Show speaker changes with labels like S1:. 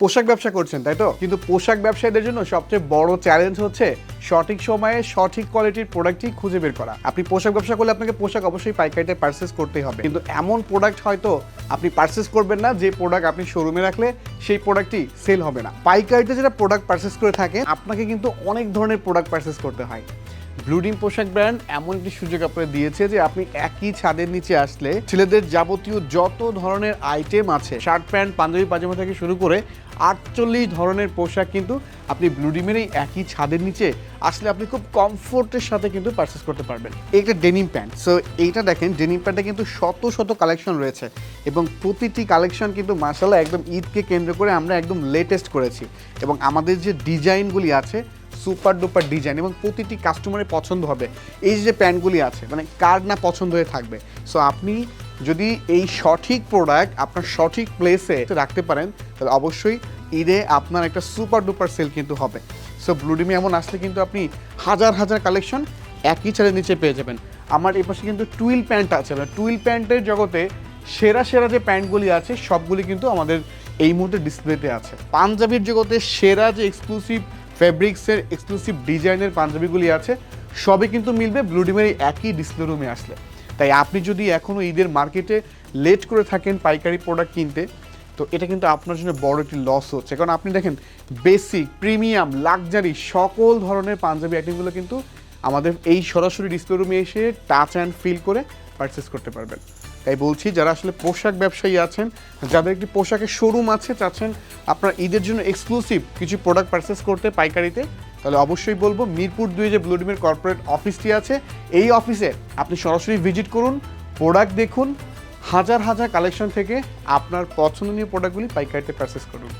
S1: পোশাক ব্যবসা করছেন তাই তো, কিন্তু পোশাক ব্যবসায়ীদের জন্য সবচেয়ে বড় চ্যালেঞ্জ হচ্ছে সঠিক সময়ে সঠিক কোয়ালিটির প্রোডাক্টই খুঁজে বের করা। আপনি পোশাক ব্যবসা করলে আপনাকে পোশাক অবশ্যই পাইকারিতে পারচেস করতেই হবে, কিন্তু এমন প্রোডাক্ট হয়তো আপনি পারচেস করবেন না যে প্রোডাক্ট আপনি শোরুমে রাখলে সেই প্রোডাক্টটি সেল হবে না। পাইকারিতে যেটা প্রোডাক্ট পারচেস করে থাকে আপনাকে কিন্তু অনেক ধরনের প্রোডাক্ট পারচেস করতে হয়। ব্লু ডিম পোশাক ব্র্যান্ড এমন একটি সুযোগ আপনাকে দিয়েছে যে আপনি একই ছাদের নিচে আসলে ছেলেদের যাবতীয় যত ধরনের আইটেম আছে, শার্ট প্যান্ট পাঞ্জাবি পাজামা থেকে শুরু করে 48 ধরনের পোশাক কিন্তু আপনি ব্লু ডিমের এই একই ছাদের নিচে আসলে আপনি খুব কমফোর্টের সাথে কিন্তু পারচেস করতে পারবেন। একটা ডেনিম প্যান্ট, সো এইটা দেখেন ডেনিম প্যান্টে কিন্তু শত শত কালেকশন রয়েছে এবং প্রতিটি কালেকশন কিন্তু মাশাআল্লাহ একদম ঈদকে কেন্দ্র করে আমরা একদম লেটেস্ট করেছি এবং আমাদের যে ডিজাইনগুলি আছে সুপার ডুপার ডিজাইন এবং প্রতিটি কাস্টমারের পছন্দ হবে। এই যে প্যান্টগুলি আছে মানে কার না পছন্দ হয়ে থাকবে। সো আপনি যদি এই সঠিক প্রোডাক্ট আপনার সঠিক প্লেসে রাখতে পারেন তাহলে অবশ্যই ঈদে আপনার একটা সুপার ডুপার সেল কিন্তু হবে। সো ব্লু ডিমে এমন আসলে কিন্তু আপনি হাজার হাজার কালেকশন একই ছাদের নিচে পেয়ে যাবেন। আমার এই পাশে কিন্তু টুইল প্যান্ট আছে, টুইল প্যান্টের জগতে সেরা সেরা যে প্যান্টগুলি আছে সবগুলি কিন্তু আমাদের এই মুহূর্তে ডিসপ্লেতে আছে। পাঞ্জাবির জগতে সেরা যে এক্সক্লুসিভ ফেব্রিক্সের এক্সক্লুসিভ ডিজাইনের পাঞ্জাবিগুলি আছে সবই কিন্তু মিলবে ব্লু ডিমের এই একই ডিসপ্লে রুমে আসলে। তাই আপনি যদি এখনও ঈদের মার্কেটে লেট করে থাকেন পাইকারি প্রোডাক্ট কিনতে, তো এটা কিন্তু আপনার জন্য বড় একটি লস হচ্ছে, কারণ আপনি দেখেন বেসিক প্রিমিয়াম লাক্সারি সকল ধরনের পাঞ্জাবি আইটেমগুলো কিন্তু আমাদের এই সরাসরি ডিসপ্লে রুমে এসে টাচ অ্যান্ড ফিল করে পারচেস করতে পারবেন। তাই বলছি যারা আসলে পোশাক ব্যবসায়ী আছেন, যাদের একটি পোশাকের শোরুম আছে, চাচ্ছেন আপনার ঈদের জন্য এক্সক্লুসিভ কিছু প্রোডাক্ট পারচেস করতে পাইকারিতে, তাহলে অবশ্যই বলবো মিরপুর 2 যে ব্লু ডিমের কর্পোরেট অফিসটি আছে এই অফিসে আপনি সরাসরি ভিজিট করুন, প্রোডাক্ট দেখুন, হাজার হাজার কালেকশন থেকে আপনার পছন্দনীয় প্রোডাক্টগুলি পাইকারিতে পারচেস করুন।